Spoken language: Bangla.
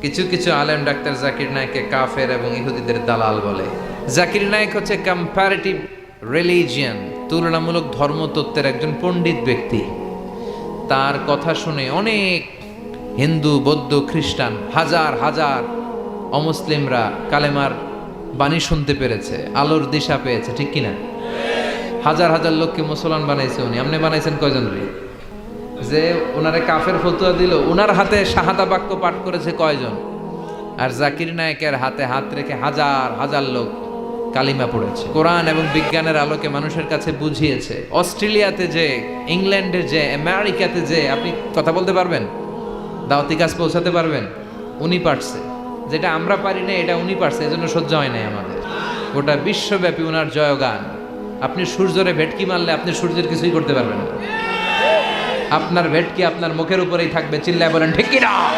কিছু কিছু আলেম ডাক্তার জাকির নায়েককে কাফের এবং ইহুদিদের দালাল বলে। জাকির নায়েক হচ্ছে কম্পারেটিভ রিলিজিয়ান, তুলনামূলক ধর্মতত্ত্বের একজন পণ্ডিত ব্যক্তি। তার কথা শুনে অনেক হিন্দু, বৌদ্ধ, খ্রিস্টান, হাজার হাজার অমুসলিমরা কালেমার বাণী শুনতে পেরেছে, আলোর দিশা পেয়েছে, ঠিক কিনা? হাজার হাজার লোককে মুসলমান বানাইছে উনি। আপনি বানাইছেন কয়জন রে? যে ওনারে কাফের ফতুয়া দিল, ওনার হাতে শাহাদা বাক্য পাঠ করেছে কয়জন? আর জাকির নায়েকের হাতে হাত রেখে হাজার হাজার লোক কালিমা পড়েছে। কোরআন এবং বিজ্ঞানের আলোকে মানুষের কাছে বুঝিয়েছে। অস্ট্রেলিয়াতে যে, ইংল্যান্ডে যে, আমেরিকাতে যে আপনি কথা বলতে পারবেন, দাওয়াতি কাজ পৌঁছাতে পারবেন, উনি পারছে। যেটা আমরা পারি না এটা উনি পারছে, এজন্য সহ্য হয় নাই আমাদের। গোটা বিশ্বব্যাপী উনার জয়গান। আপনি সূর্যরে ভেটকি মারলে আপনি সূর্যের কিছুই করতে পারবেন না। আপনার ভেটকি আপনার মুখের উপরেই থাকবে। চিল্লায় বলেন ঠিক কিনা?